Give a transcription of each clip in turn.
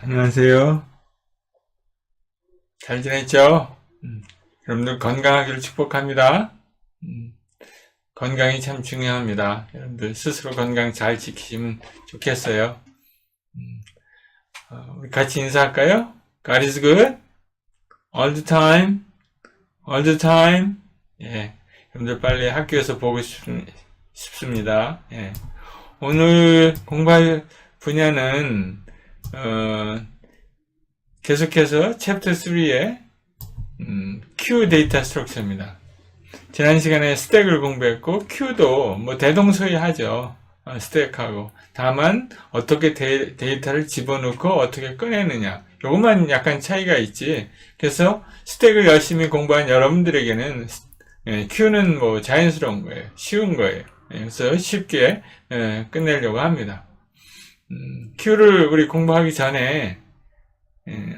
안녕하세요. 잘 지냈죠? 여러분들 건강하기를 축복합니다. 건강이 참 중요합니다. 여러분들 스스로 건강 잘 지키시면 좋겠어요. 우리 같이 인사할까요? God is good all the time, all the time. 예, 여러분들 빨리 학교에서 보고 싶습니다. 예. 오늘 공부할 분야는 계속해서 챕터 3의 Q 데이터 스트럭처입니다. 지난 시간에 스택을 공부했고 Q도 뭐 대동소이하죠. 스택하고 다만 어떻게 데이터를 집어넣고 어떻게 꺼내느냐 요것만 약간 차이가 있지. 그래서 스택을 열심히 공부한 여러분들에게는 Q는 뭐 자연스러운 거예요. 쉬운 거예요. 그래서 쉽게 끝내려고 합니다. Q를 우리 공부하기 전에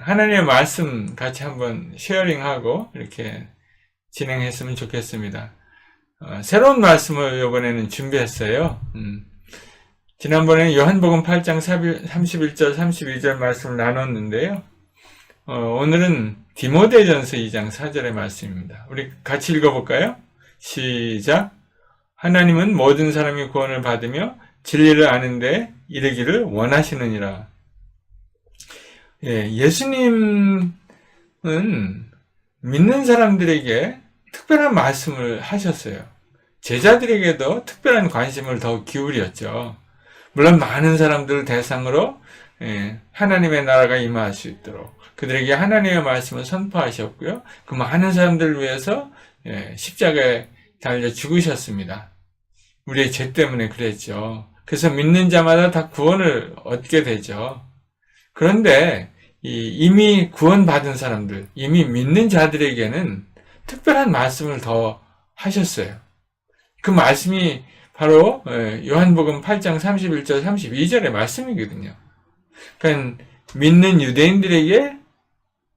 하나님의 말씀 같이 한번 쉐어링하고 이렇게 진행했으면 좋겠습니다. 새로운 말씀을 이번에는 준비했어요. 지난번에 요한복음 8장 31절 32절 말씀을 나눴는데요. 오늘은 디모데전서 2장 4절의 말씀입니다. 우리 같이 읽어볼까요? 시작. 하나님은 모든 사람이 구원을 받으며 진리를 아는데 이르기를 원하시느니라. 예수님은 믿는 사람들에게 특별한 말씀을 하셨어요. 제자들에게도 특별한 관심을 더 기울였죠. 물론 많은 사람들을 대상으로 하나님의 나라가 임할 수 있도록 그들에게 하나님의 말씀을 선포하셨고요. 그 많은 사람들을 위해서 십자가에 달려 죽으셨습니다. 우리의 죄 때문에 그랬죠. 그래서 믿는 자마다 다 구원을 얻게 되죠. 그런데 이미 구원받은 사람들, 이미 믿는 자들에게는 특별한 말씀을 더 하셨어요. 그 말씀이 바로 요한복음 8장 31절 32절의 말씀이거든요. 그러니까 믿는 유대인들에게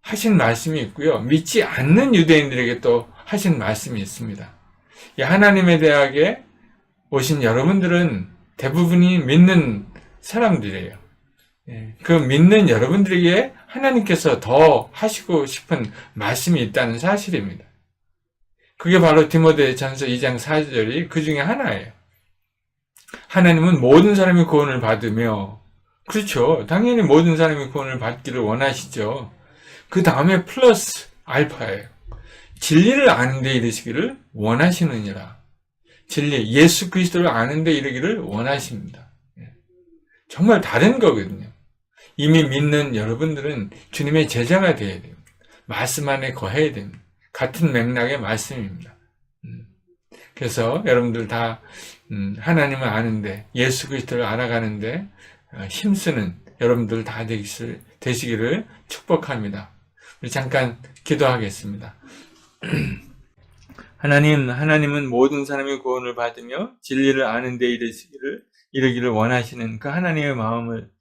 하신 말씀이 있고요. 믿지 않는 유대인들에게 또 하신 말씀이 있습니다. 하나님의 대학에 오신 여러분들은 대부분이 믿는 사람들이에요. 그 믿는 여러분들에게 하나님께서 더 하시고 싶은 말씀이 있다는 사실입니다. 그게 바로 디모데전서 2장 4절이 그 중에 하나예요. 하나님은 모든 사람이 구원을 받으며, 그렇죠. 당연히 모든 사람이 구원을 받기를 원하시죠. 그 다음에 플러스 알파예요. 진리를 아는 데 이르시기를 원하시느니라. 진리, 예수 그리스도를 아는 데 이르기를 원하십니다. 정말 다른 거거든요. 이미 믿는 여러분들은 주님의 제자가 되어야 됩니다. 말씀 안에 거해야 됩니다. 같은 맥락의 말씀입니다. 그래서 여러분들 다 하나님을 아는데 예수 그리스도를 알아가는데 힘쓰는 여러분들 다 되시기를 축복합니다. 우리 잠깐 기도하겠습니다. 하나님은 모든 사람이 구원을 받으며 진리를 아는 데 이르기를 원하시는 그 하나님의 마음을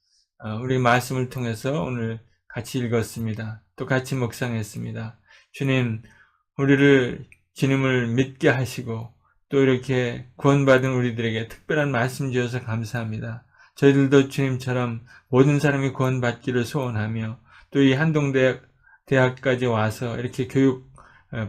우리 말씀을 통해서 오늘 같이 읽었습니다. 또 같이 묵상했습니다. 주님, 우리를 주님을 믿게 하시고 또 이렇게 구원받은 우리들에게 특별한 말씀 주셔서 감사합니다. 저희들도 주님처럼 모든 사람이 구원받기를 소원하며 또 이 한동대학까지 와서 이렇게 교육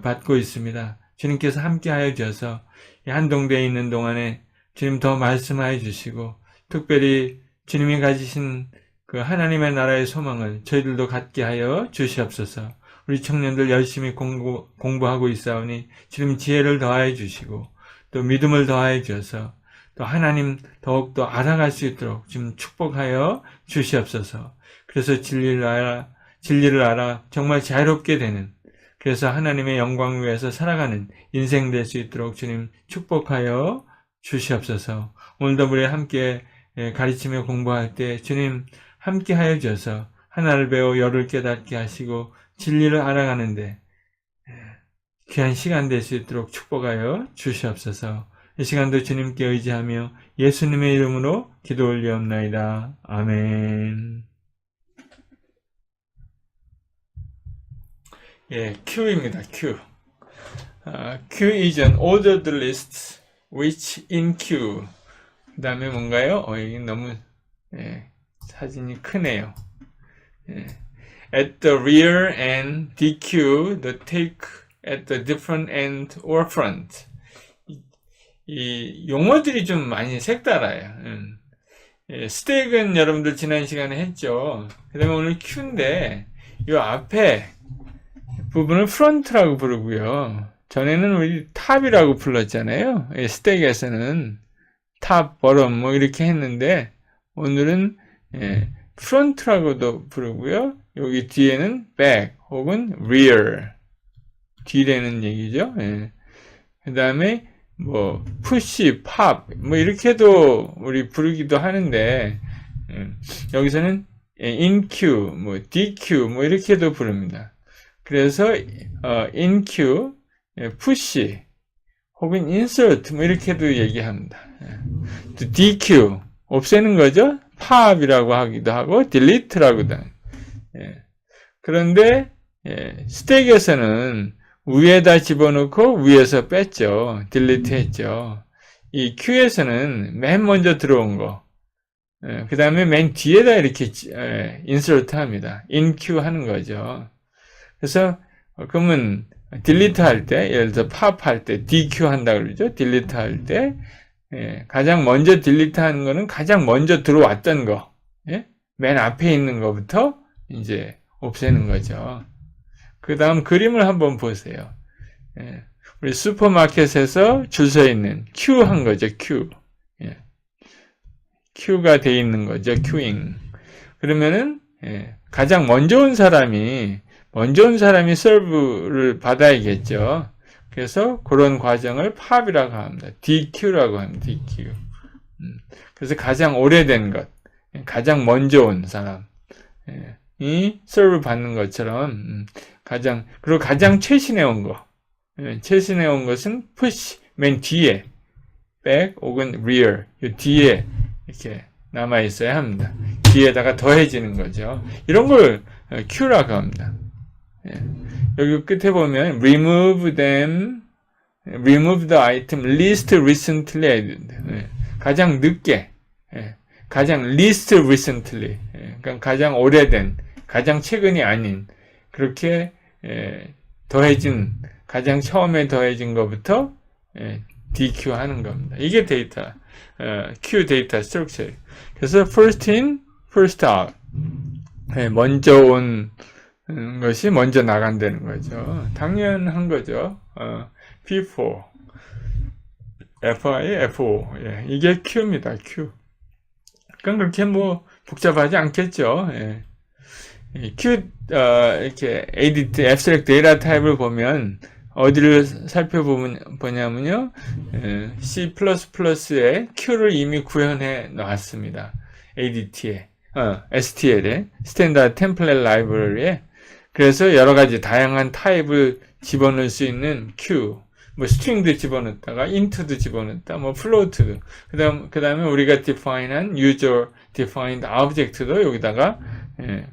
받고 있습니다. 주님께서 함께하여 주셔서 이 한동대에 있는 동안에 주님 더 말씀하여 주시고 특별히 주님이 가지신 그 하나님의 나라의 소망을 저희들도 갖게 하여 주시옵소서. 우리 청년들 열심히 공부하고 있사오니 주님 지혜를 더하여 주시고 또 믿음을 더하여 주셔서 또 하나님 더욱더 알아갈 수 있도록 지금 축복하여 주시옵소서. 그래서 진리를 알아 정말 자유롭게 되는 그래서 하나님의 영광을 위해서 살아가는 인생 될 수 있도록 주님 축복하여 주시옵소서. 오늘도 우리 함께 가르치며 공부할 때 주님 함께 하여 주셔서 하나를 배워 열을 깨닫게 하시고 진리를 알아가는데 귀한 시간 될 수 있도록 축복하여 주시옵소서. 이 시간도 주님께 의지하며 예수님의 이름으로 기도 올리옵나이다. 아멘. Q입니다. Q. Q is an ordered list which in Q 그 다음에 뭔가요? 여기 너무 사진이 크네요. At the rear and DQ, the take at the different end or front. 이 용어들이 좀 많이 색달라요. 스택은 여러분들 지난 시간에 했죠. 그 다음에 오늘 Q인데 이 앞에 부분을 프론트라고 부르고요. 전에는 우리 탑이라고 불렀잖아요. 스택에서는 탑, 버럼 뭐 이렇게 했는데 오늘은 프론트라고도 부르고요. 여기 뒤에는 back 혹은 rear 뒤라는 얘기죠. 그 다음에 뭐 push, pop 뭐 이렇게도 우리 부르기도 하는데 여기서는 in Q, 뭐 DQ 뭐 이렇게도 부릅니다. 그래서 in Q, push 혹은 insert 뭐 이렇게도 얘기합니다. 또 DQ 없애는 거죠. pop이라고 하기도 하고 delete라고도 합니다. 그런데 스택에서는 위에다 집어넣고 위에서 뺐죠. delete 했죠. 이 Q에서는 맨 먼저 들어온 거, 그 다음에 맨 뒤에다 이렇게 insert 합니다. in Q 하는 거죠. 그래서 그러면 delete 할 때, 예를 들어 pop 할 때 DQ 한다 그러죠. delete 할 때 가장 먼저 delete 하는 거는 가장 먼저 들어왔던 거, 맨 앞에 있는 거부터 이제 없애는 거죠. 그 다음 그림을 한번 보세요. 우리 슈퍼마켓에서 줄 서 있는 Q 한 거죠. Q. Q가 돼 있는 거죠. Qing. 그러면은 가장 먼저 온 사람이 서브를 받아야겠죠. 그래서 그런 과정을 pop이라고 합니다. DQ라고 합니다. DQ. 그래서 가장 오래된 것, 가장 먼저 온 사람 이 서브 받는 것처럼 그리고 가장 최신에 온 거, 최신에 온 것은 push, 맨 뒤에 back 혹은 rear, 이 뒤에 이렇게 남아 있어야 합니다. 뒤에다가 더해지는 거죠. 이런 걸 Q라고 합니다. 여기 끝에 보면 remove them, remove the item least recently added. 가장 늦게, 가장 least recently, 그러니까 가장 오래된, 가장 최근이 아닌 그렇게 더해진, 가장 처음에 더해진 것부터 DQ 하는 겁니다. 이게 데이터, Q 데이터 스트럭처. 그래서 first in, first out. 먼저 온 것이 먼저 나간다는 거죠. 당연한 거죠. P4, FI, FO. 이게 Q입니다. Q. 그럼 그렇게 뭐 복잡하지 않겠죠. Q, 이렇게 ADT, Abstract Data Type를 보면 어디를 살펴보냐면요. C++에 Q를 이미 구현해 놨습니다. ADT에, STL에, Standard Template Library에. 그래서 여러 가지 다양한 타입을 집어넣을 수 있는 Q, 뭐 string도 집어넣었다가 int도 집어넣었다, 뭐 float도. 그다음에 우리가 define한 user defined object도 여기다가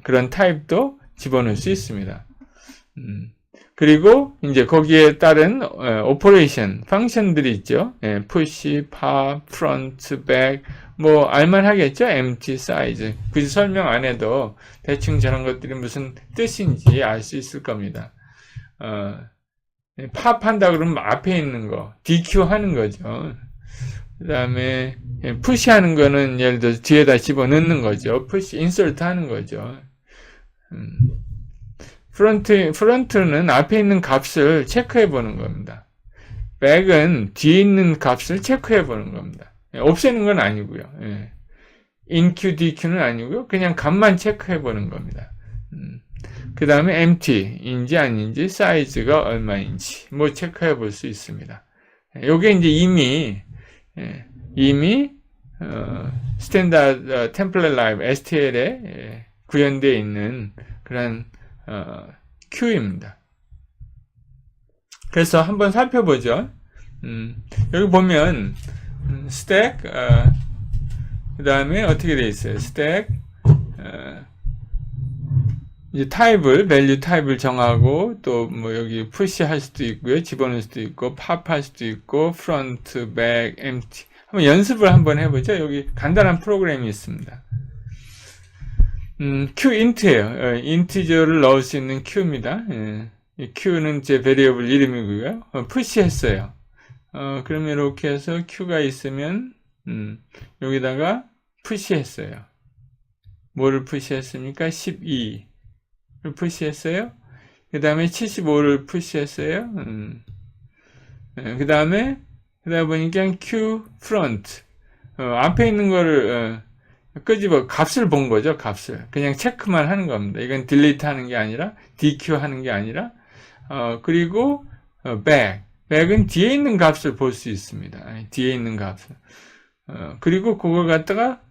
그런 타입도 집어넣을 수 있습니다. 그리고 이제 거기에 따른 오퍼레이션 펑션들이 있죠. push, pop, front, back, 뭐 알만하겠죠. empty, size. 굳이 설명 안 해도 대충 저런 것들이 무슨 뜻인지 알 수 있을 겁니다. pop 한다 그러면 앞에 있는 거 DQ 하는 거죠. 그 다음에 push 하는 거는 예를 들어 뒤에다 집어넣는 거죠. push, insert 하는 거죠. 프론트는 앞에 있는 값을 체크해 보는 겁니다. back은 뒤에 있는 값을 체크해 보는 겁니다. 없애는 건 아니고요. inQ, DQ는 아니고요. 그냥 값만 체크해 보는 겁니다. 그 다음에 empty인지 아닌지, 사이즈가 얼마인지 뭐 체크해 볼 수 있습니다. 요게 이제 이미 스탠다드 템플릿 라이브 STL에 구현되어 있는 그런 Q입니다. 그래서 한번 살펴보죠. 여기 보면 스택, 그 다음에 어떻게 되어 있어요? 스택, 이제 타입을, 밸류 타입을 정하고, 또 뭐 여기 푸시 할 수도 있고요. 집어넣을 수도 있고, 팝 할 수도 있고, 프론트, 백, empty 한번 연습을 한번 해보죠. 여기 간단한 프로그램이 있습니다. qint예요. 인티저를 넣을 수 있는 q입니다. 이 q는 제 베리어블 이름이고요. 푸시했어요. 그러면 이렇게 해서 q가 있으면 여기다가 푸시했어요. 뭐를 푸시했습니까? 12를 푸시했어요. 그 다음에 75를 푸시했어요. 그 다음에 그러다 보니까 q front 앞에 있는 거를 끄집어 값을 본 거죠. 값을 그냥 체크만 하는 겁니다. 이건 딜리트 하는 게 아니라 DQ 하는 게 아니라 그리고 back은 뒤에 있는 값을 볼 수 있습니다. 뒤에 있는 값을 그리고 그걸 갖다가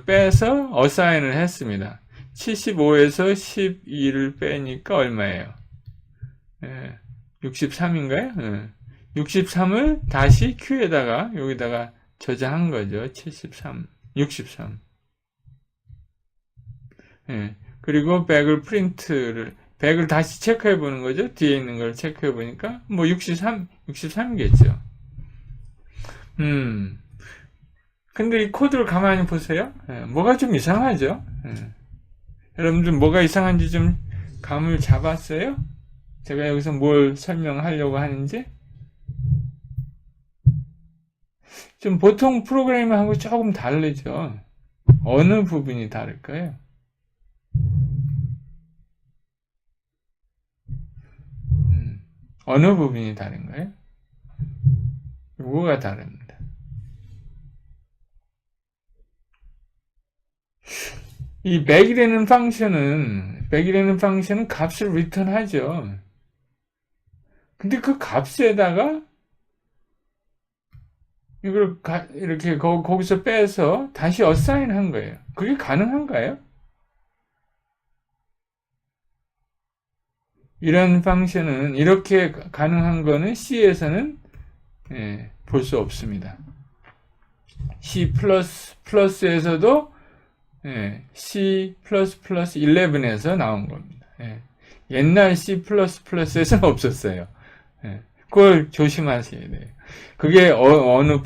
빼서 어사인을 했습니다. 75에서 12를 빼니까 얼마예요? 63인가요? 63을 다시 Q에다가 여기다가 저장한 거죠. 73, 63. 그리고 100을 다시 체크해 보는 거죠. 뒤에 있는 걸 체크해 보니까 뭐 63이겠죠. 근데 이 코드를 가만히 보세요. 뭐가 좀 이상하죠. 여러분들 뭐가 이상한지 좀 감을 잡았어요? 제가 여기서 뭘 설명하려고 하는지? 좀 보통 프로그래밍하고 조금 다르죠. 어느 부분이 다를까요? 어느 부분이 다른가요? 뭐가 다릅니다. 이 100이라는 펑션은 값을 리턴하죠. 근데 그 값에다가 이걸 이렇게 거기서 빼서 다시 어사인 한 거예요. 그게 가능한가요? 이런 펑션은 이렇게 가능한 거는 C에서는 볼 수 없습니다. C++에서도 C++ 11에서 나온 겁니다. 옛날 C++에서는 없었어요. 그걸 조심하셔야 돼요. 그게 어느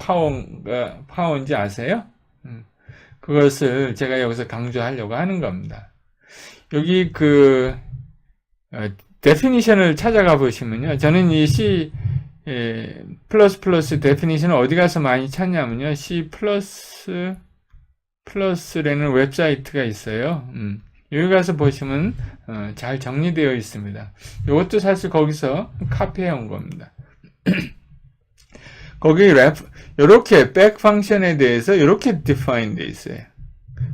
파워인지 아세요? 그것을 제가 여기서 강조하려고 하는 겁니다. 여기 데피니션을 찾아가 보시면요. 저는 이 C++ 데피니션을 어디 가서 많이 찾냐면요. C++ 플러스라는 웹사이트가 있어요. 여기 가서 보시면 잘 정리되어 있습니다. 이것도 사실 거기서 카피해 온 겁니다. 거기 이렇게 back 펑션에 대해서 이렇게 define 되어 있어요.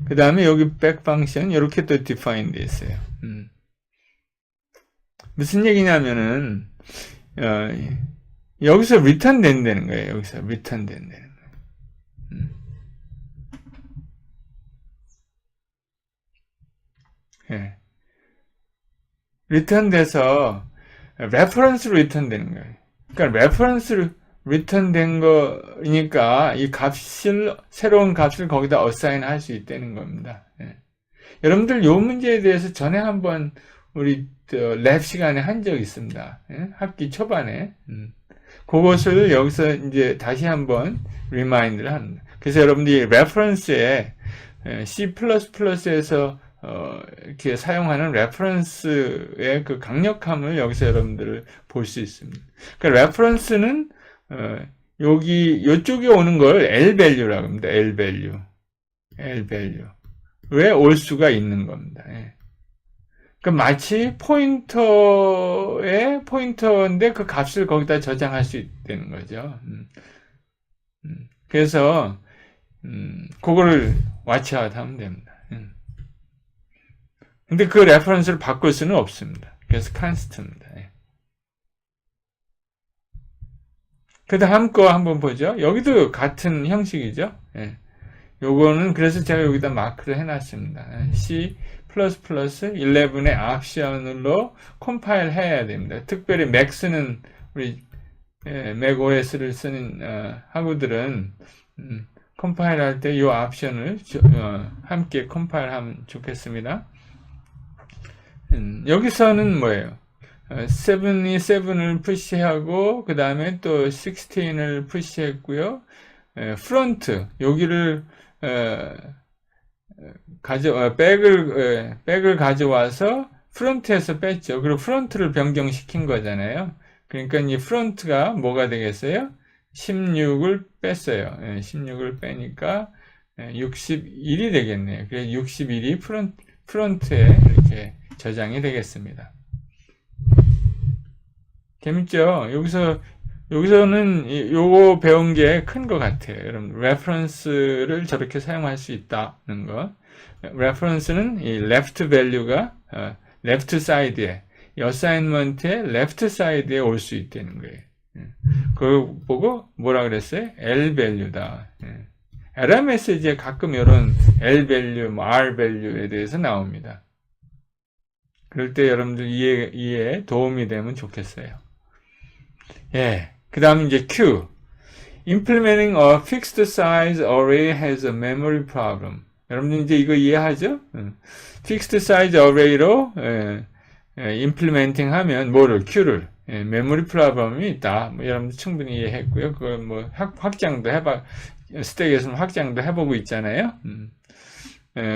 그 다음에 여기 back 펑션 이렇게 또 define 되어 있어요. 무슨 얘기냐면은 여기서 return 된다는 거예요. 여기서 return 된다는 거예요. 리턴 돼서 레퍼런스로 리턴 되는 거예요. 그러니까 레퍼런스로 리턴 된 거니까 이 값을 새로운 값을 거기다 어사인 할 수 있다는 겁니다. 여러분들 이 문제에 대해서 전에 한번 우리 랩 시간에 한 적이 있습니다. 학기 초반에 그것을 여기서 이제 다시 한번 리마인드를 합니다. 그래서 여러분들이 레퍼런스에 C++에서 이렇게 사용하는 레퍼런스의 그 강력함을 여기서 여러분들을 볼 수 있습니다. 그러니까 레퍼런스는 요쪽에 오는 걸 L value라고 합니다. L value. 왜 올 수가 있는 겁니다. 그러니까 마치 포인터인데 그 값을 거기다 저장할 수 있다는 거죠. 그래서 그거를 watch아웃 하면 됩니다. 근데 그 레퍼런스를 바꿀 수는 없습니다. 그래서 constant입니다. 그 다음 거 한번 보죠. 여기도 같은 형식이죠. 요거는 그래서 제가 여기다 마크를 해놨습니다. C++ 11의 옵션으로 컴파일 해야 됩니다. 특별히 맥스는 우리 맥 OS를 쓰는 학우들은 컴파일 할 때 이 옵션을 함께 컴파일 하면 좋겠습니다. 여기서는 뭐예요? 7이 7을 푸시하고 그 다음에 또 16을 푸시했고요. 프론트 여기를 백을 가져와서 프론트에서 뺐죠. 그리고 프론트를 변경시킨 거잖아요. 그러니까 이 프론트가 뭐가 되겠어요? 16을 뺐어요. 16을 빼니까 61이 되겠네요. 그래서 61이 프론트에 이렇게 저장이 되겠습니다. 재밌죠? 여기서는 요거 배운 게 큰 것 같아요. 여러분, reference를 저렇게 사용할 수 있다는 거. reference는 이 left value가 left side에, 이 assignment의 left side에 올 수 있다는 거예요. 그걸 보고 뭐라 그랬어요? L value다. error 메시지에 가끔 이런 L value, R value에 대해서 나옵니다. 그럴 때 여러분들 이해에 도움이 되면 좋겠어요. 그 다음 이제 Q. Implementing a fixed size array has a memory problem. 여러분들 이제 이거 이해하죠? fixed size array로 implementing 하면 뭐를? Q를. memory problem이 있다. 뭐 여러분들 충분히 이해했고요. 그걸 뭐 확장도 스택에서는 확장도 해보고 있잖아요.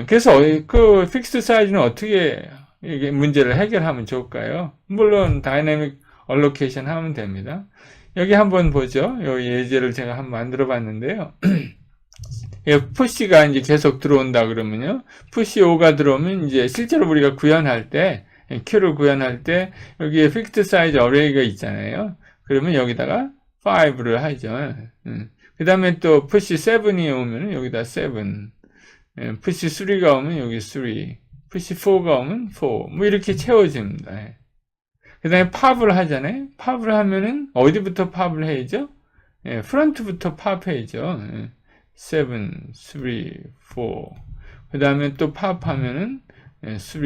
그래서 그 fixed size는 어떻게 이게 문제를 해결하면 좋을까요? 물론 다이내믹 allocation 하면 됩니다. 여기 한번 보죠. 이 예제를 제가 한번 만들어 봤는데요. 푸시가 이제 계속 들어온다 그러면요. 푸시 5가 들어오면 이제 실제로 우리가 구현할 때, Q를 구현할 때, 여기에 fixed size array가 있잖아요. 그러면 여기다가 5를 하죠. 그 다음에 또 푸시 7이 오면 여기다 7. 푸시 3가 오면 여기 3. 푸시 4가 오면 4. 뭐 이렇게 채워집니다. 그 다음에 팝을 하잖아요. 팝을 하면은 어디부터 팝을 해야죠? 프론트부터 팝해야죠. 7, 3, 4. 그 다음에 또 팝하면은 3, 4.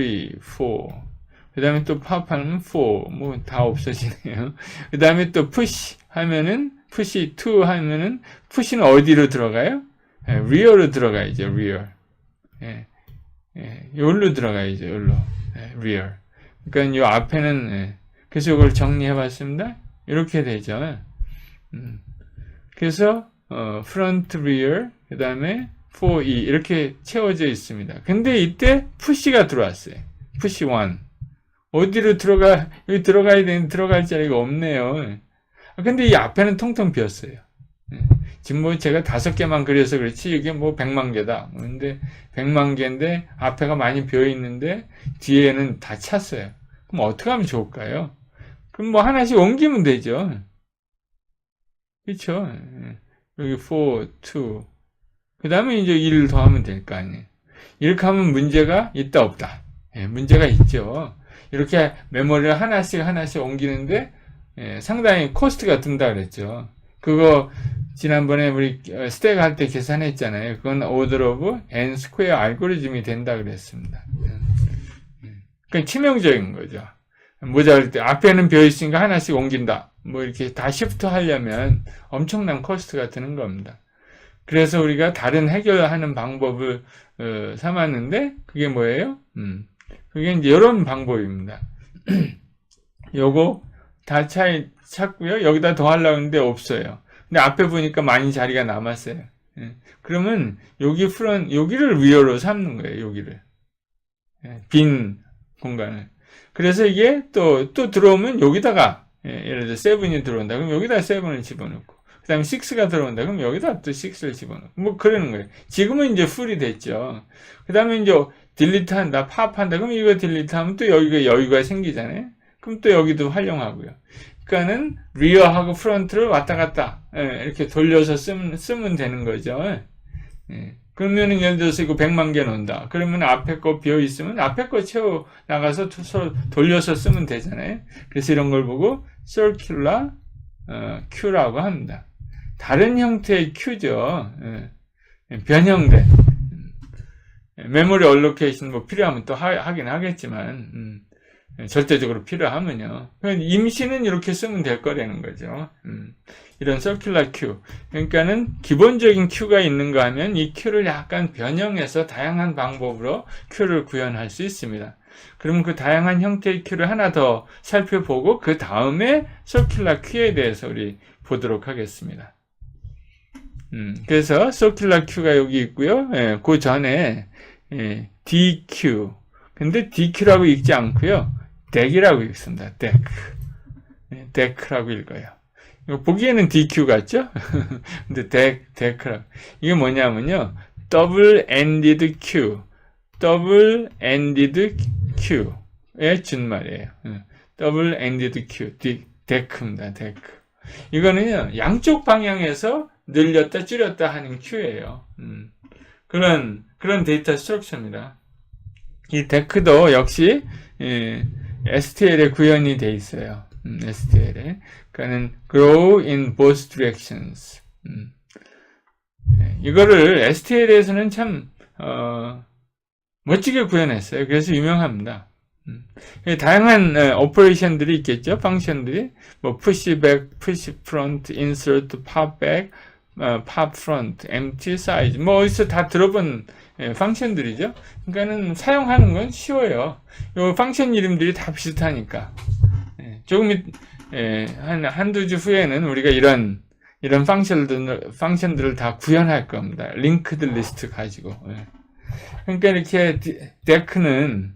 그 다음에 또 팝하면 4. 뭐 다 없어지네요. 그 다음에 또 푸시 하면은 푸시 2 하면은 푸시는 어디로 들어가요? rear로 들어가야죠. rear. 여기로 들어가야죠. 여기로. rear. 그러니까 이 앞에는 그래서 이걸 정리해 봤습니다. 이렇게 되죠. 그래서 front, rear, 그 다음에 for, e 이렇게 채워져 있습니다. 근데 이때 푸시가 들어왔어요. 푸시 1. 어디로 여기 들어가야 되는데 들어갈 자리가 없네요. 근데 이 앞에는 통통 비었어요. 지금 뭐 제가 5개만 그려서 그렇지 이게 뭐 100만 개다. 근데 100만 개인데 앞에가 많이 비어 있는데 뒤에는 다 찼어요. 그럼 어떻게 하면 좋을까요? 그럼 뭐 하나씩 옮기면 되죠. 그렇죠? 여기 4, 2. 그 다음에 이제 1 더하면 될 거 아니에요. 이렇게 하면 문제가 있다 없다. 문제가 있죠. 이렇게 메모리를 하나씩 옮기는데 상당히 코스트가 든다 그랬죠. 그거 지난번에 우리 스택 할 때 계산했잖아요. 그건 order of n square 알고리즘이 된다 그랬습니다. 그건 치명적인 거죠. 모자랄 때 앞에는 비어있으니까 하나씩 옮긴다. 뭐 이렇게 다 시프트 하려면 엄청난 코스트가 드는 겁니다. 그래서 우리가 다른 해결하는 방법을 삼았는데 그게 뭐예요? 그게 이제 이런 방법입니다. 요거 다 찾고요. 여기다 더 하려고 했는데 없어요. 근데 앞에 보니까 많이 자리가 남았어요. 그러면 여기를 위어로 삼는 거예요. 여기를. 빈 공간을. 그래서 이게 또 들어오면 여기다가 예를 들어 7이 들어온다. 그럼 여기다 7을 집어넣고 그 다음에 6가 들어온다. 그럼 여기다 또 6를 집어넣고 뭐 그러는 거예요. 지금은 이제 풀이 됐죠. 그 다음에 이제 딜리트 한다, 팝한다. 그럼 이거 딜리트 하면 또 여기가 여유가 생기잖아요. 그럼 또 여기도 활용하고요. 그러니까는 리어하고 프론트를 왔다 갔다 이렇게 돌려서 쓰면 되는 거죠. 그러면은 예를 들어서 이거 100만 개 넣는다. 그러면 앞에 거 비어 있으면 앞에 거 채워 나가서 돌려서 쓰면 되잖아요. 그래서 이런 걸 보고 circular Q라고 합니다. 다른 형태의 Q죠. 변형된 메모리 얼로케이션 뭐 필요하면 또 하긴 하겠지만 절대적으로 필요하면요. 임시는 이렇게 쓰면 될 거라는 거죠. 이런 circular Q. 그러니까는 기본적인 Q가 있는가 하면 이 Q를 약간 변형해서 다양한 방법으로 Q를 구현할 수 있습니다. 그럼 그 다양한 형태의 Q를 하나 더 살펴보고 그 다음에 circular Q에 대해서 우리 보도록 하겠습니다. 그래서 circular queue가 여기 있고요. 예, 그 전에 예, DQ. 근데 DQ라고 읽지 않고요. deck이라고 읽습니다. deck. 예, deck라고 읽어요. 이거 보기에는 DQ 같죠? 근데 deck라고. 이게 뭐냐면요. double-ended queue. double-ended queue의 준말이에요. double-ended queue. deck입니다. deck. 이거는요. 양쪽 방향에서 늘렸다 줄였다 하는 큐예요. 그런 데이터 스트럭처입니다. 이 데크도 역시 STL에 구현이 돼 있어요. STL에. 그러니까는 grow in both directions. 이거를 STL에서는 참 멋지게 구현했어요. 그래서 유명합니다. 다양한 오퍼레이션들이 있겠죠. 펑션들이 뭐 push back, push front, insert, pop back, pop front, empty size 뭐 어디서 다 들어본 펑션들이죠. 그러니까는 사용하는 건 쉬워요. 요 펑션 이름들이 다 비슷하니까. 조금 한두 주 후에는 우리가 이런 펑션들을 다 구현할 겁니다. 링크드 리스트 가지고. 그러니까 이렇게 데크는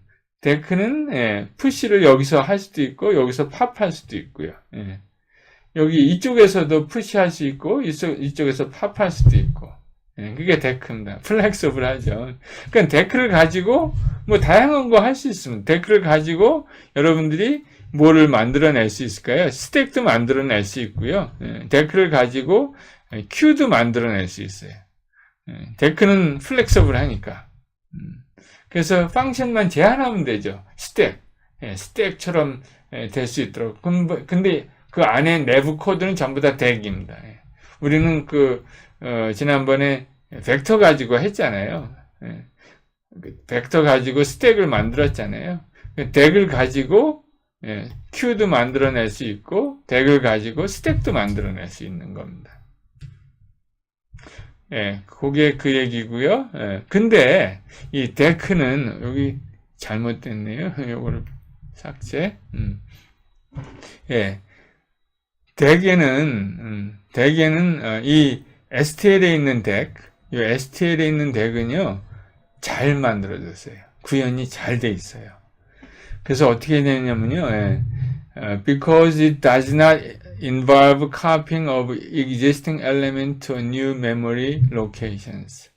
푸시를 여기서 할 수도 있고 여기서 팝할 수도 있고요. 여기 이쪽에서도 푸시할 수 있고 이쪽에서 팝할 수도 있고. 그게 데크입니다. 플렉서블하죠. 그러니까 데크를 가지고 뭐 다양한 거 할 수 있습니다. 데크를 가지고 여러분들이 뭐를 만들어낼 수 있을까요? 스택도 만들어낼 수 있고요. 데크를 가지고 큐도 만들어낼 수 있어요. 데크는 플렉서블하니까. 그래서 펑션만 제한하면 되죠. 스택처럼 될 수 있도록. 근데 그 안에 내부 코드는 전부 다 덱입니다. 우리는 지난번에 벡터 가지고 했잖아요. 벡터 가지고 스택을 만들었잖아요. 덱을 가지고 큐도 만들어낼 수 있고 덱을 가지고 스택도 만들어낼 수 있는 겁니다. 그게 그 얘기고요. 근데 이 데크는 여기 잘못됐네요. 요거를 삭제. 덱에는 이 STL에 있는 이 STL에 있는 덱은요 잘 만들어졌어요. 구현이 잘 돼 있어요. 그래서 어떻게 되냐면요, because it does not involve copying of existing element to new memory locations.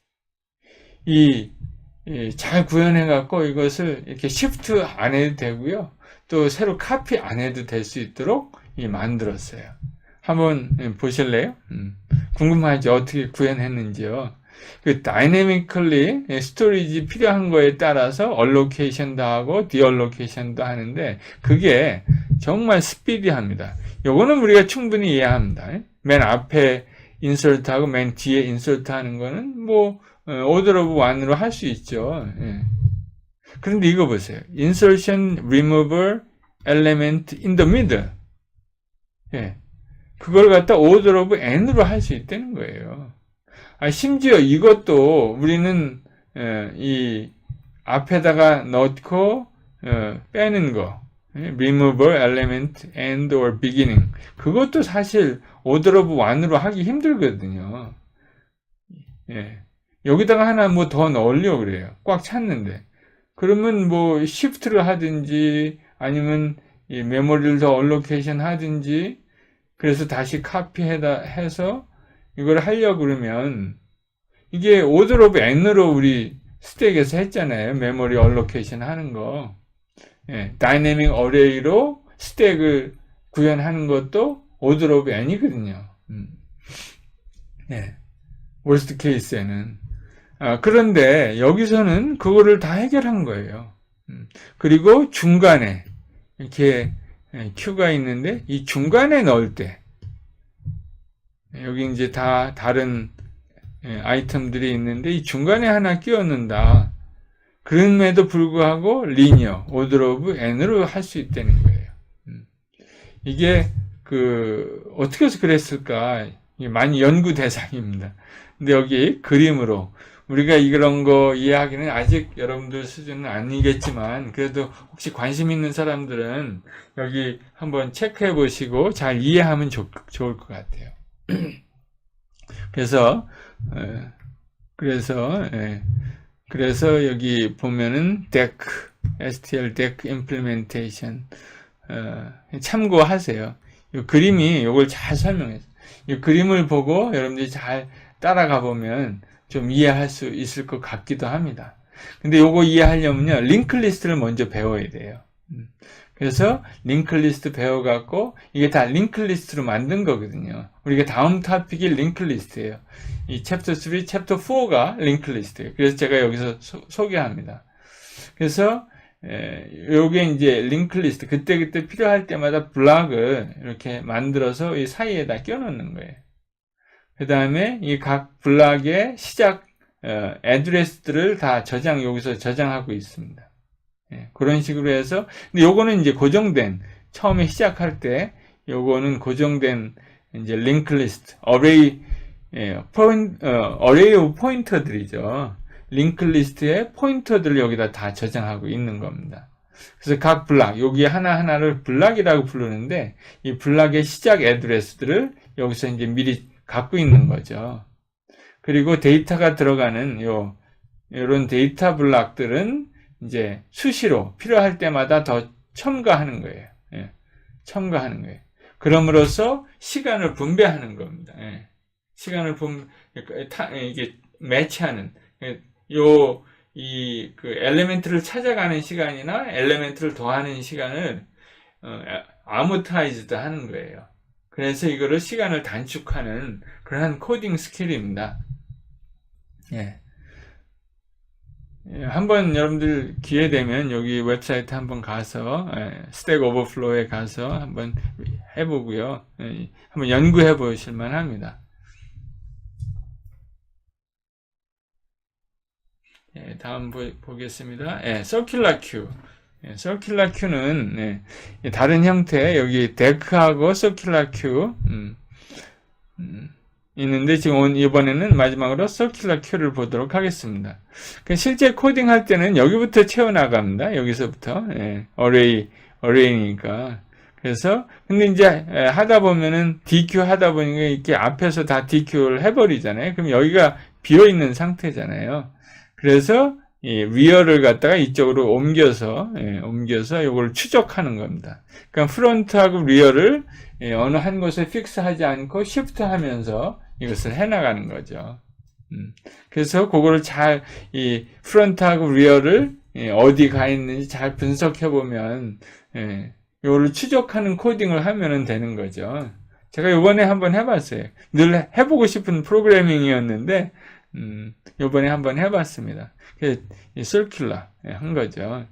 잘 구현해갖고 이것을 이렇게 shift 안 해도 되고요. 또 새로 카피 안 해도 될 수 있도록 만들었어요. 한번 보실래요? 궁금하죠? 어떻게 구현했는지요. 다이내미컬리 스토리지 필요한 거에 따라서 얼로케이션도 하고 디얼로케이션도 하는데 그게 정말 스피디합니다. 요거는 우리가 충분히 이해합니다. 맨 앞에 인설트하고 맨 뒤에 인설트하는 거는 뭐 오더 오브 원으로 할 수 있죠. 그런데 이거 보세요. insertion removal element in the middle. 그걸 갖다 오더 오브 n으로 할 수 있다는 거예요. 심지어 이것도 우리는 이 앞에다가 넣고 빼는 거, removal element end or beginning, 그것도 사실 order of one으로 하기 힘들거든요. 여기다가 하나 뭐 더 넣으려고 그래요. 꽉 찼는데. 그러면 뭐 shift를 하든지 아니면 이 메모리를 더 allocation 하든지 그래서 다시 해서 이걸 하려고 그러면 이게 order of n으로 우리 스택에서 했잖아요. 메모리 allocation 하는 거. 다이내믹 어레이로 스택을 구현하는 것도 order of n이거든요. worst case에는. 그런데 여기서는 그거를 다 해결한 거예요. 그리고 중간에 이렇게 큐가 있는데 이 중간에 넣을 때 여기 이제 다 다른 아이템들이 있는데 이 중간에 하나 끼워 넣는다. 그럼에도 불구하고 리니어, order of n으로 할 수 있다는 거예요. 이게 어떻게 해서 그랬을까? 이게 많이 연구 대상입니다. 근데 여기 그림으로 우리가 이런 거 이해하기는 아직 여러분들 수준은 아니겠지만 그래도 혹시 관심 있는 사람들은 여기 한번 체크해 보시고 잘 이해하면 좋을 것 같아요. 그래서 그래서 그래서 여기 보면은 deck, STL deck implementation 참고하세요. 이 그림이 이걸 잘 설명해요. 이 그림을 보고 여러분들이 잘 따라가 보면 좀 이해할 수 있을 것 같기도 합니다. 근데 요거 이해하려면요, 링크 리스트를 먼저 배워야 돼요. 그래서 링크 리스트 배워갖고 이게 다 링크 리스트로 만든 거거든요. 우리가 다음 토픽이 링크 리스트예요. 이 챕터 3, 챕터 4가 링크 리스트예요. 그래서 제가 여기서 소개합니다. 그래서 요게 이제 링크 리스트, 그때그때 필요할 때마다 블락을 이렇게 만들어서 이 사이에다 껴놓는 거예요. 그 다음에 이 각 블락의 시작 애드레스들을 다 여기서 저장하고 있습니다. 그런 식으로 해서, 근데 요거는 이제 고정된, 처음에 시작할 때 요거는 고정된 이제 링크 리스트, 어레이 오브 포인터들이죠. 링크 리스트의 포인터들을 여기다 다 저장하고 있는 겁니다. 그래서 각 블락, 여기 하나하나를 블락이라고 부르는데, 이 블락의 시작 애드레스들을 여기서 이제 미리 갖고 있는 거죠. 그리고 데이터가 들어가는 요런 데이터 블락들은 이제 수시로 필요할 때마다 더 첨가하는 거예요. 첨가하는 거예요. 그럼으로써 시간을 분배하는 겁니다. 시간을 이게 매치하는, 그 엘리멘트를 찾아가는 시간이나 엘리멘트를 더하는 시간을 아모타이즈드 하는 거예요. 그래서 이거를 시간을 단축하는 그러한 코딩 스킬입니다. 한번 여러분들 기회 되면 여기 웹사이트 한번 가서 스택 오버플로우에 가서 한번 해보고요. 한번 연구해 보실 만합니다. 다음 보겠습니다. 서큘러 큐. 서큘러 큐는 다른 형태, 여기 데크하고 서큘러 큐 있는데 지금 이번에는 마지막으로 서큘러 큐를 보도록 하겠습니다. 실제 코딩할 때는 여기부터 채워나갑니다. 여기서부터 어레이니까. 그래서 근데 이제 하다 보면은 DQ 하다 보니까 이렇게 앞에서 다 DQ를 해버리잖아요. 그럼 여기가 비어 있는 상태잖아요. 그래서 이 리어를 갖다가 이쪽으로 옮겨서 이걸 추적하는 겁니다. 그러니까 프론트하고 리어를 어느 한 곳에 픽스하지 않고 시프트 하면서 이것을 해나가는 거죠. 그래서 그거를 이 프론트하고 리어를 어디 가 있는지 잘 분석해 보면 이거를 추적하는 코딩을 하면 되는 거죠. 제가 이번에 한번 해봤어요. 늘 해보고 싶은 프로그래밍이었는데 이번에 한번 해봤습니다. 그래서 서큘러 한 거죠.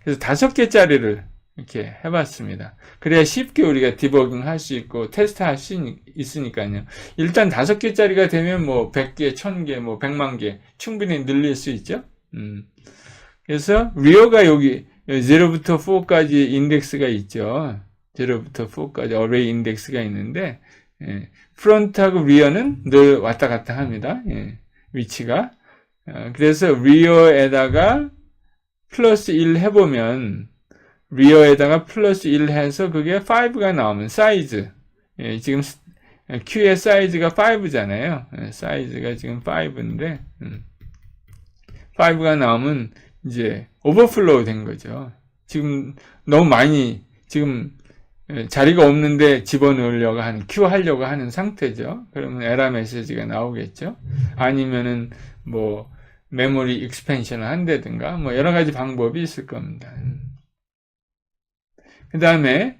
그래서 5개짜리를 이렇게 해봤습니다. 그래야 쉽게 우리가 디버깅 할 수 있고 테스트 할 수 있으니까요. 일단 5개짜리가 되면 뭐 100개, 1000개, 뭐 100만 개 충분히 늘릴 수 있죠. 그래서 리어가 여기 0부터 4까지 인덱스가 있죠. 0부터 4까지 어레이 인덱스가 있는데 프론트하고 리어는 늘 왔다 갔다 합니다. 위치가. 그래서 리어에다가 플러스 1 해보면 리어에다가 플러스 1 해서 그게 5가 나오면 사이즈, 지금 Q의 사이즈가 5잖아요. 사이즈가 지금 5인데 5가 나오면 이제 오버플로우 된 거죠. 지금 너무 많이 지금 자리가 없는데 집어넣으려고 하는, Q 하려고 하는 상태죠. 그러면 에러 메시지가 나오겠죠. 아니면은 뭐 메모리 익스펜션을 한다든가 뭐 여러 가지 방법이 있을 겁니다. 그 다음에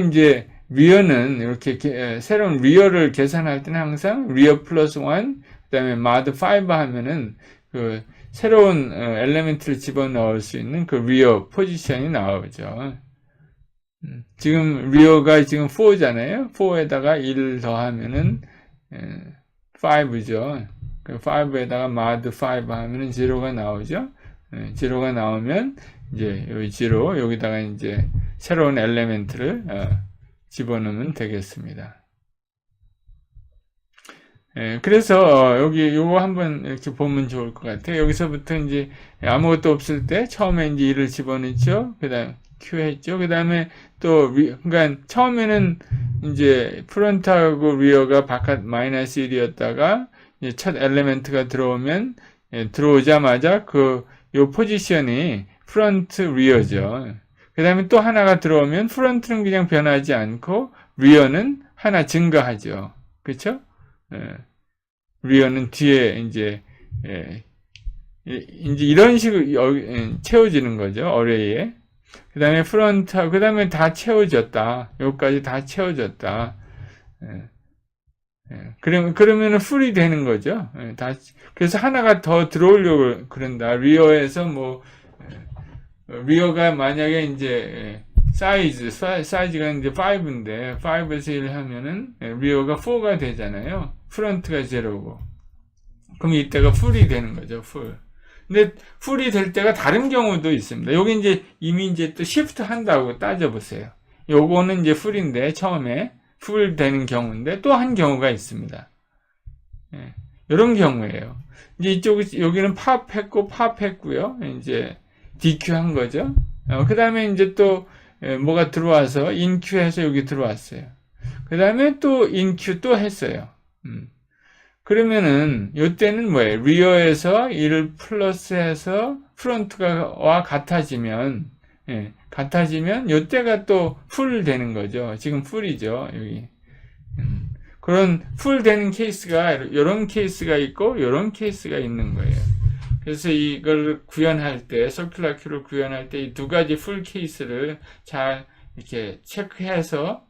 이제 리어는 이렇게 새로운 리어를 계산할 때는 항상 리어 플러스 1, 그 다음에 mod 5 하면은 그 새로운 엘리멘트를 집어넣을 수 있는 그 리어 포지션이 나오죠. 지금 리어가 지금 4잖아요. 4에다가 1 더하면은 5죠. 그 5에다가 mod 5 하면은 0가 나오죠. 0가 나오면 이제 여기 0, 여기다가 이제 새로운 엘리멘트를 집어넣으면 되겠습니다. 그래서 여기 요거 한번 이렇게 보면 좋을 것 같아요. 여기서부터 이제 아무것도 없을 때 처음에 이제 1을 집어넣죠. 그다음 Q 했죠. 그 다음에 또, 그러니까 처음에는 이제 프론트하고 리어가 바깥 마이너스 1이었다가 이제 첫 엘리멘트가 들어오면 들어오자마자 요 포지션이 프론트 리어죠. 그 다음에 또 하나가 들어오면 프론트는 그냥 변하지 않고 리어는 하나 증가하죠. 그쵸? 리어는 뒤에 이제 이런 식으로 채워지는 거죠. 어레이에. 그 다음에 프론트, 그 다음에 다 채워졌다. 여기까지 다 채워졌다. 그러면은 풀이 되는 거죠. 그래서 하나가 더 들어오려고 그런다. 리어에서 리어가 만약에 이제 사이즈가 이제 5인데, 5에서 1 하면은 리어가 4가 되잖아요. 프론트가 0고. 그럼 이때가 풀이 되는 거죠, 풀. 근데 풀이 될 때가 다른 경우도 있습니다. 여기 이제 이미 이제 또 시프트 한다고 따져보세요. 요거는 이제 풀인데, 처음에 풀 되는 경우인데, 또 한 경우가 있습니다. 이런 경우예요. 이제 여기는 팝했고요. 이제 DQ 한 거죠. 그 다음에 이제 또 뭐가 들어와서 인큐 해서 여기 들어왔어요. 그 다음에 또 인큐 또 했어요. 그러면은 요때는 뭐예요? 리어에서 1을 플러스해서 프론트와 같아지면 요때가 또 풀 되는 거죠. 지금 풀이죠. 여기. 그런 풀 되는 케이스가 이런 케이스가 있고 이런 케이스가 있는 거예요. 그래서 이걸 구현할 때, 서큘러 큐를 구현할 때 이 두 가지 풀 케이스를 잘 이렇게 체크해서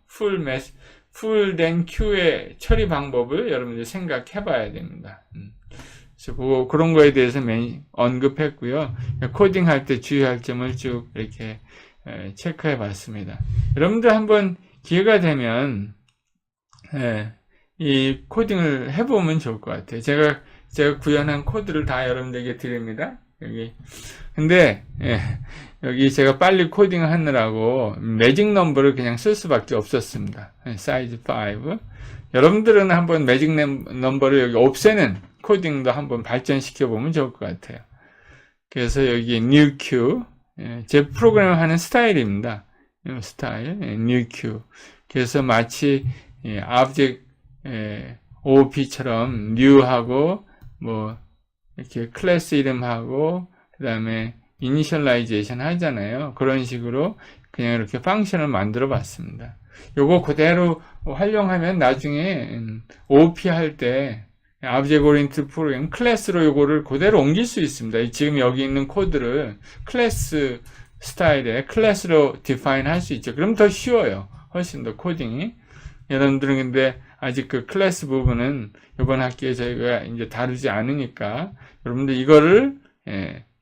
풀된 큐의 처리 방법을 여러분들이 생각해 봐야 됩니다. 그래서 그런 거에 대해서 언급했고요. 코딩할 때 주의할 점을 쭉 이렇게 체크해 봤습니다. 여러분들 한번 기회가 되면 이 코딩을 해보면 좋을 것 같아요. 제가 구현한 코드를 다 여러분들에게 드립니다. 근데 여기 제가 빨리 코딩을 하느라고 매직 넘버를 그냥 쓸 수밖에 없었습니다. 사이즈 5. 여러분들은 한번 매직 넘버를 여기 없애는 코딩도 한번 발전시켜 보면 좋을 것 같아요. 그래서 여기 new q, 제 프로그램을 하는 스타일입니다. 스타일, new q. 그래서 마치 object OOP처럼 new하고 이렇게 클래스 이름하고 그 다음에 이니셜라이제이션 하잖아요. 그런 식으로 그냥 이렇게 펑션을 만들어 봤습니다. 요거 그대로 활용하면 나중에 OOP 할 때 Object Oriented Program 클래스로 요거를 그대로 옮길 수 있습니다. 지금 여기 있는 코드를 클래스 스타일의 클래스로 define 할 수 있죠. 그럼 더 쉬워요. 훨씬 더 코딩이. 여러분들은 근데 아직 그 클래스 부분은 이번 학기에 저희가 이제 다루지 않으니까 여러분들 이거를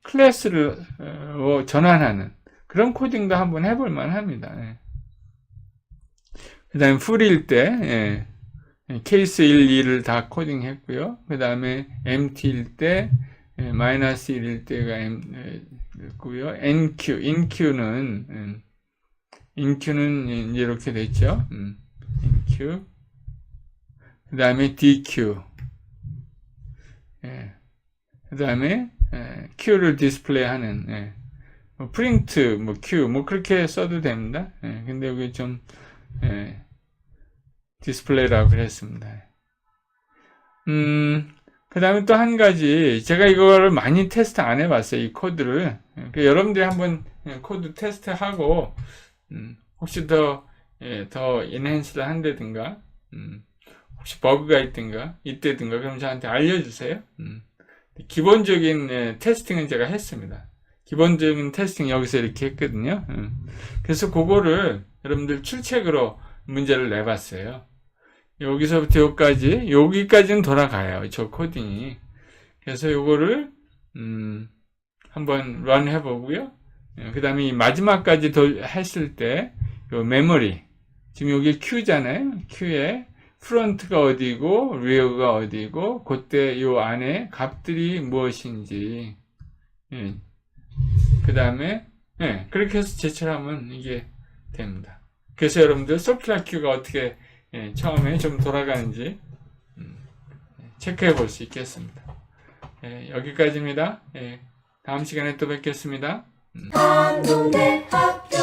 클래스를 전환하는 그런 코딩도 한번 해볼 만합니다. 그 다음에 풀일 때 케이스 1, 2를 다 코딩했고요. 그 다음에 empty일 때 마이너스 1일 때가 있고요. inQ는 이제 이렇게 됐죠. inQ 그 다음에 DQ 그 다음에 Q를 디스플레이하는 프린트 Q 그렇게 써도 됩니다. 근데 여기 좀 디스플레이라고 그랬습니다. 그 다음에 또 한 가지 제가 이거를 많이 테스트 안 해봤어요. 이 코드를 여러분들이 한번 코드 테스트하고 혹시 더 인핸스를 한다든가 혹시 버그가 있다든가 그럼 저한테 알려주세요. 기본적인 테스팅은 제가 했습니다. 기본적인 테스팅 여기서 이렇게 했거든요. 그래서 그거를 여러분들 출첵으로 문제를 내봤어요. 여기서부터 여기까지는 돌아가요. 저 코딩이. 그래서 요거를 한번 런 해보고요. 그 다음에 이 마지막까지 했을 때 요 메모리 지금 여기 Q잖아요. Q에 프론트가 어디고 리어가 어디고 그때 요 안에 값들이 무엇인지 그 다음에 그렇게 해서 제출하면 이게 됩니다. 그래서 여러분들 서큘러 큐가 어떻게 처음에 좀 돌아가는지 체크해 볼 수 있겠습니다. 여기까지입니다. 다음 시간에 또 뵙겠습니다. 한국대학교